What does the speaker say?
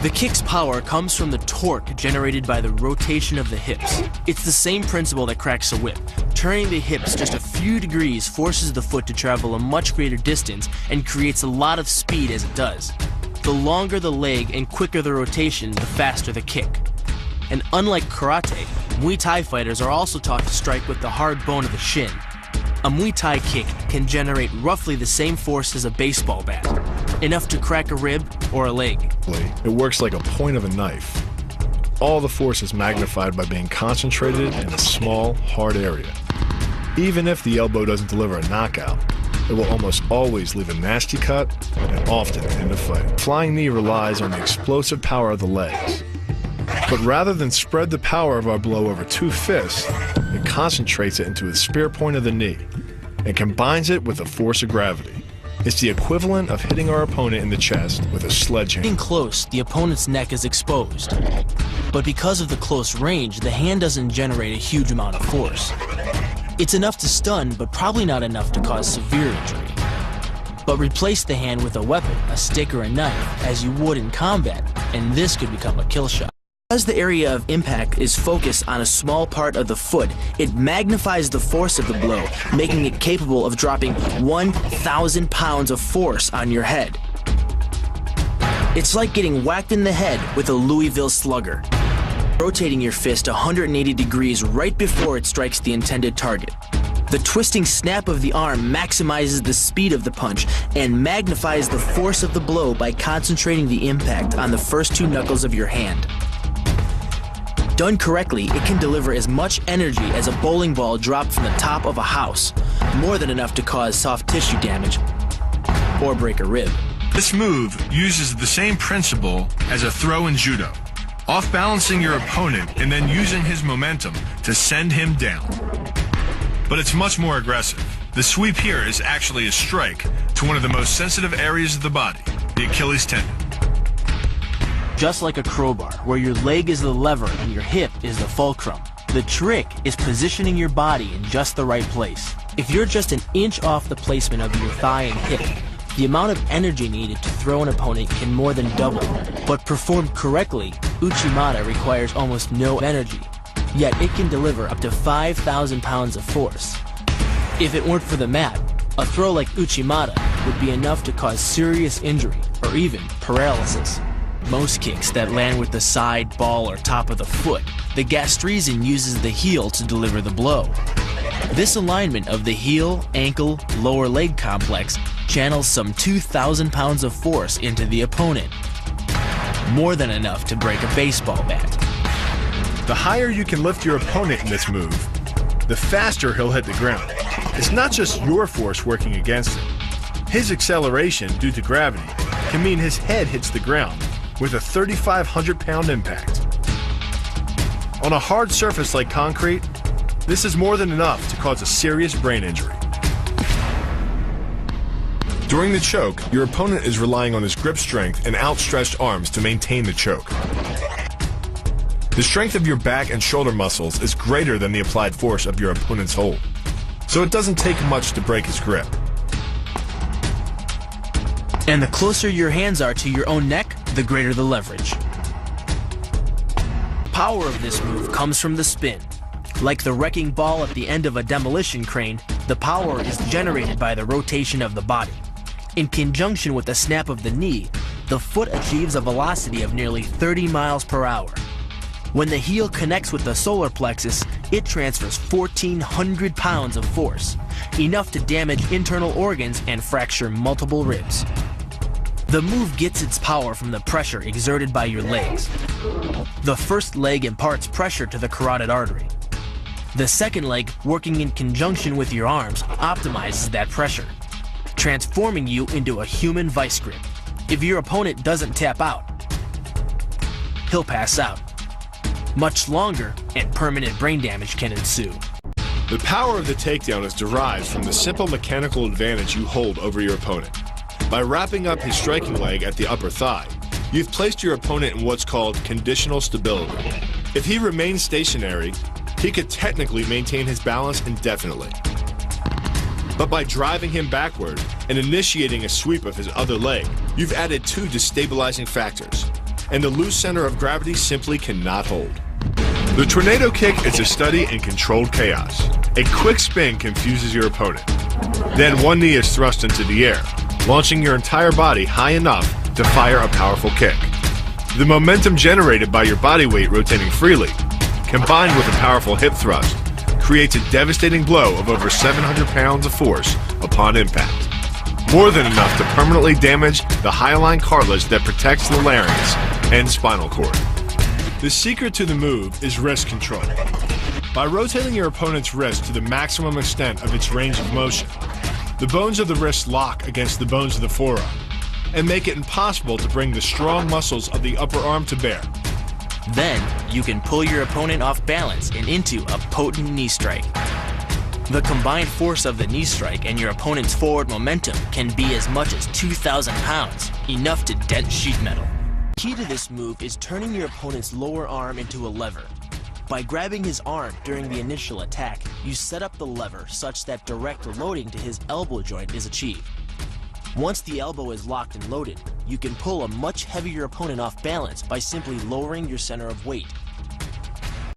The kick's power comes from the torque generated by the rotation of the hips. It's the same principle that cracks a whip. Turning the hips just a few degrees forces the foot to travel a much greater distance and creates a lot of speed as it does. The longer the leg and quicker the rotation, the faster the kick. And unlike karate, Muay Thai fighters are also taught to strike with the hard bone of the shin. A Muay Thai kick can generate roughly the same force as a baseball bat, enough to crack a rib or a leg. It works like a point of a knife. All the force is magnified by being concentrated in a small, hard area. Even if the elbow doesn't deliver a knockout, it will almost always leave a nasty cut and often end a fight. Flying knee relies on the explosive power of the legs. But rather than spread the power of our blow over two fists, it concentrates it into the spear point of the knee and combines it with the force of gravity. It's the equivalent of hitting our opponent in the chest with a sledgehammer. Getting close, the opponent's neck is exposed. But because of the close range, the hand doesn't generate a huge amount of force. It's enough to stun, but probably not enough to cause severe injury. But replace the hand with a weapon, a stick or a knife, as you would in combat, and this could become a kill shot. Because the area of impact is focused on a small part of the foot, it magnifies the force of the blow, making it capable of dropping 1,000 pounds of force on your head. It's like getting whacked in the head with a Louisville slugger, rotating your fist 180 degrees right before it strikes the intended target. The twisting snap of the arm maximizes the speed of the punch and magnifies the force of the blow by concentrating the impact on the first two knuckles of your hand. Done correctly, it can deliver as much energy as a bowling ball dropped from the top of a house, more than enough to cause soft tissue damage or break a rib. This move uses the same principle as a throw in judo, off-balancing your opponent and then using his momentum to send him down. But it's much more aggressive. The sweep here is actually a strike to one of the most sensitive areas of the body, the Achilles tendon. Just like a crowbar, where your leg is the lever and your hip is the fulcrum. The trick is positioning your body in just the right place. If you're just an inch off the placement of your thigh and hip, the amount of energy needed to throw an opponent can more than double. But performed correctly, Uchimata requires almost no energy, yet it can deliver up to 5,000 pounds of force. If it weren't for the mat, a throw like Uchimata would be enough to cause serious injury or even paralysis. Most kicks that land with the side, ball, or top of the foot, the gastrizin uses the heel to deliver the blow. This alignment of the heel, ankle, lower leg complex channels some 2,000 pounds of force into the opponent. More than enough to break a baseball bat. The higher you can lift your opponent in this move, the faster he'll hit the ground. It's not just your force working against him. His acceleration due to gravity can mean his head hits the ground with a 3,500-pound impact. On a hard surface like concrete, this is more than enough to cause a serious brain injury. During the choke, your opponent is relying on his grip strength and outstretched arms to maintain the choke. The strength of your back and shoulder muscles is greater than the applied force of your opponent's hold, so it doesn't take much to break his grip. And the closer your hands are to your own neck, the greater the leverage. The power of this move comes from the spin. Like the wrecking ball at the end of a demolition crane, the power is generated by the rotation of the body. In conjunction with the snap of the knee, the foot achieves a velocity of nearly 30 miles per hour. When the heel connects with the solar plexus, it transfers 1,400 pounds of force, enough to damage internal organs and fracture multiple ribs. The move gets its power from the pressure exerted by your legs. The first leg imparts pressure to the carotid artery. The second leg, working in conjunction with your arms, optimizes that pressure, transforming you into a human vice grip. If your opponent doesn't tap out, he'll pass out. Much longer and permanent brain damage can ensue. The power of the takedown is derived from the simple mechanical advantage you hold over your opponent. By wrapping up his striking leg at the upper thigh, you've placed your opponent in what's called conditional stability. If he remains stationary, he could technically maintain his balance indefinitely. But by driving him backward and initiating a sweep of his other leg, you've added two destabilizing factors. and the loose center of gravity simply cannot hold. The tornado kick is a study in controlled chaos. A quick spin confuses your opponent. Then one knee is thrust into the air, launching your entire body high enough to fire a powerful kick. The momentum generated by your body weight rotating freely, combined with a powerful hip thrust, creates a devastating blow of over 700 pounds of force upon impact. More than enough to permanently damage the hyaline cartilage that protects the larynx and spinal cord. The secret to the move is wrist control. By rotating your opponent's wrist to the maximum extent of its range of motion, the bones of the wrist lock against the bones of the forearm and make it impossible to bring the strong muscles of the upper arm to bear. Then, you can pull your opponent off balance and into a potent knee strike. The combined force of the knee strike and your opponent's forward momentum can be as much as 2,000 pounds, enough to dent sheet metal. The key to this move is turning your opponent's lower arm into a lever. By grabbing his arm during the initial attack, you set up the lever such that direct loading to his elbow joint is achieved. Once the elbow is locked and loaded, you can pull a much heavier opponent off balance by simply lowering your center of weight.